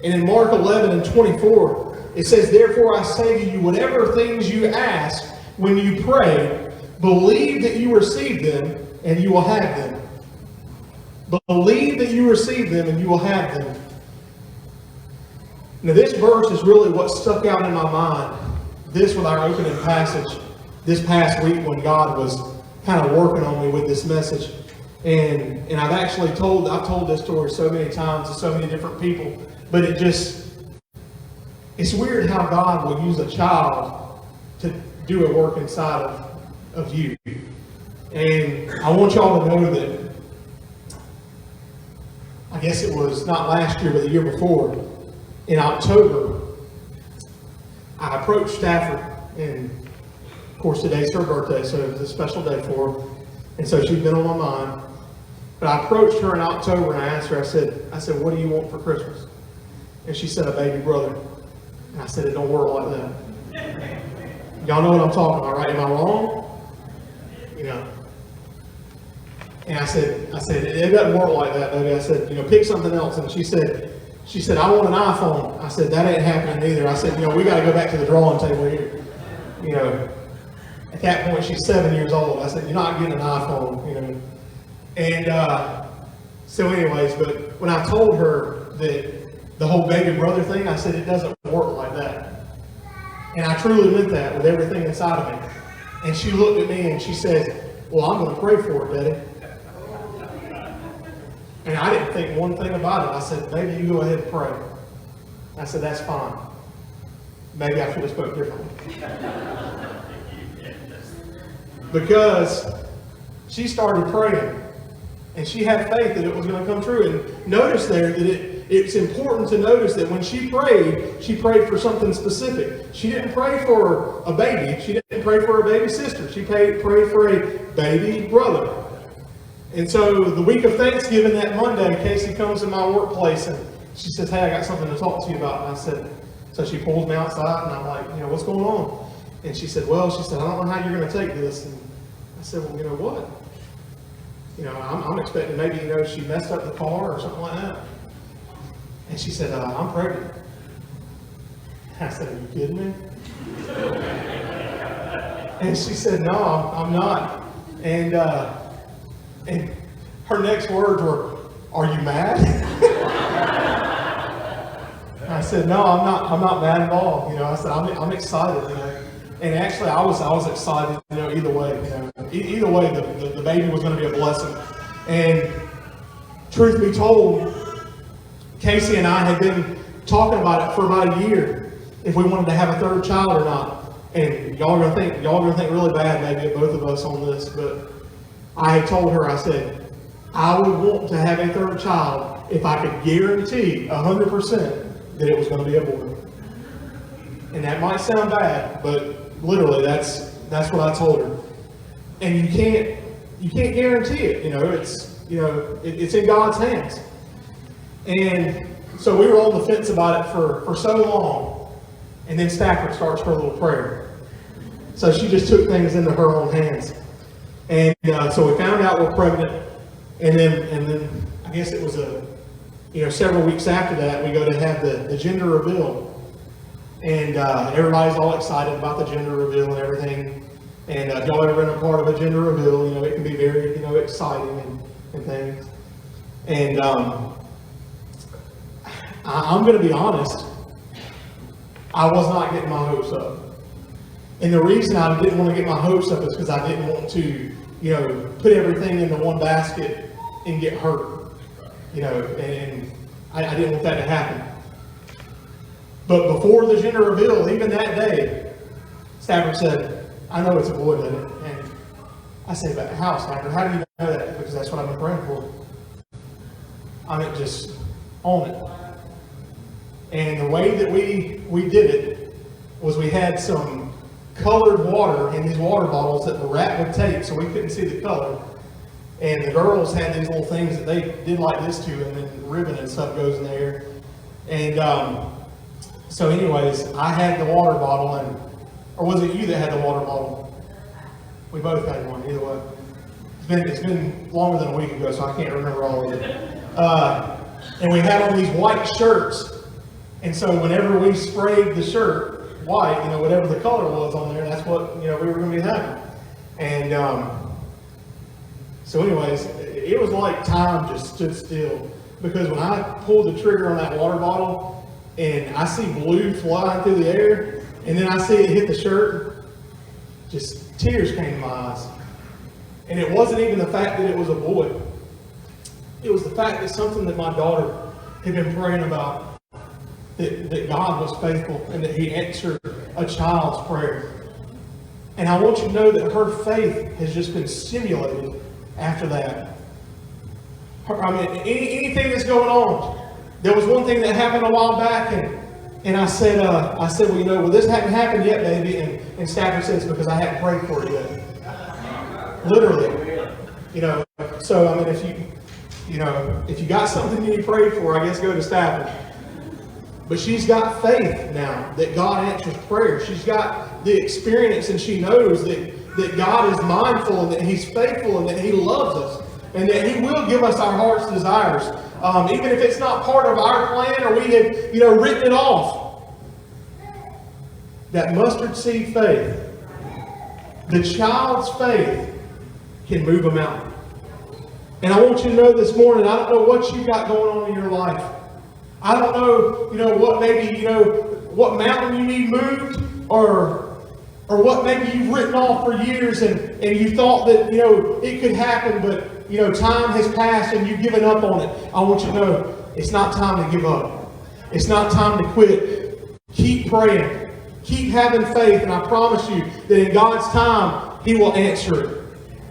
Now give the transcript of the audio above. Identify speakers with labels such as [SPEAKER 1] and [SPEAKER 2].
[SPEAKER 1] And in Mark 11:24, it says, "Therefore I say to you, whatever things you ask when you pray, believe that you receive them, and you will have them." Believe that you receive them, and you will have them. Now this verse is really what stuck out in my mind. This with our opening passage this past week when God was kind of working on me with this message. And I've told this story so many times to so many different people, but it's weird how God will use a child to do a work inside of you. And I want y'all to know that, I guess it was not last year, but the year before, in October, I approached Stafford, and of course today's her birthday, so it was a special day for her, and so she'd been on my mind. But I approached her in October and I asked her, I said, "What do you want for Christmas?" And she said, "A baby brother." And I said, "It don't work like that." Y'all know what I'm talking about, right? Am I wrong? You know. And I said, "It doesn't work like that, baby." I said, "Pick something else." And she said, "I want an iPhone." I said, "That ain't happening either." I said, "We got to go back to the drawing table here." At that point, she's 7 years old. I said, "You're not getting an iPhone." And so anyways, but when I told her that the whole baby brother thing, I said, "It doesn't work like that." And I truly meant that with everything inside of me. And she looked at me and she said, "Well, I'm going to pray for it, Daddy." And I didn't think one thing about it. I said, "Maybe you go ahead and pray." I said, "That's fine." Maybe I should have spoke differently. Because she started praying. And she had faith that it was going to come true. And notice there that it's important to notice that when she prayed for something specific. She didn't pray for a baby. She didn't pray for a baby sister. She prayed for a baby brother. And so the week of Thanksgiving, that Monday, Casey comes to my workplace and she says, "Hey, I got something to talk to you about." And I said, so she pulls me outside and I'm like, "What's going on?" And she said, "I don't know how you're going to take this." And I said, "Well, what?" I'm expecting maybe, she messed up the car or something like that. And she said, "I'm pregnant." I said, "Are you kidding me?" And she said, "No, I'm not." And her next words were, "Are you mad?" I said, "No, I'm not mad at all." I said, I'm excited. And actually, I was excited. Either way, either way, the baby was going to be a blessing. And truth be told, Casey and I had been talking about it for about a year, if we wanted to have a third child or not. And y'all are gonna think really bad maybe at both of us on this, but I had told her, I said, I would want to have a third child if I could guarantee 100% that it was going to be a boy. And that might sound bad, but literally that's what I told her. And you can't guarantee it. It's in God's hands. And so we were on the fence about it for so long, and then Stafford starts her little prayer. So she just took things into her own hands. And so we found out we're pregnant, and then I guess it was several weeks after that we go to have the gender reveal, and everybody's all excited about the gender reveal and everything. And if y'all ever been a part of a gender reveal, it can be very exciting and things. And I'm going to be honest, I was not getting my hopes up. And the reason I didn't want to get my hopes up is because I didn't want to, put everything into one basket and get hurt. And I didn't want that to happen. But before the gender reveal, even that day, Stafford said, "I know it's a boy, doesn't it?" And I said, "But how, Stafford? How do you know that?" Because that's what I've been praying for. I mean, just on it. And the way that we did it was we had some colored water in these water bottles that were wrapped with tape so we couldn't see the color. And the girls had these little things that they did like this to, and then ribbon and stuff goes in there. And so anyways, I had the water bottle, or was it you that had the water bottle? We both had one, either way. It's been longer than a week ago, so I can't remember all of it. And we had on these white shirts, And so whenever we sprayed the shirt white, whatever the color was on there, that's what, we were going to be having. And so anyways, it was like time just stood still. Because when I pulled the trigger on that water bottle and I see blue flying through the air, and then I see it hit the shirt, just tears came to my eyes. And it wasn't even the fact that it was a boy. It was the fact that something that my daughter had been praying about, that God was faithful and that He answered a child's prayer. And I want you to know that her faith has just been stimulated after that. Anything that's going on. There was one thing that happened a while back, and I said, well, this hadn't happened yet, baby. And Stafford says, because I hadn't prayed for it yet. Literally. So, if you got something you need prayed for, I guess go to Stafford. But she's got faith now that God answers prayer. She's got the experience, and she knows that God is mindful and that He's faithful and that He loves us. And that He will give us our heart's desires. Even if it's not part of our plan or we have, written it off. That mustard seed faith, the child's faith, can move a mountain. And I want you to know this morning, I don't know what you've got going on in your life. I don't know, what maybe, what mountain you need moved or what maybe you've written off for years and you thought that, it could happen, but time has passed and you've given up on it. I want you to know it's not time to give up. It's not time to quit. Keep praying. Keep having faith. And I promise you that in God's time, He will answer it.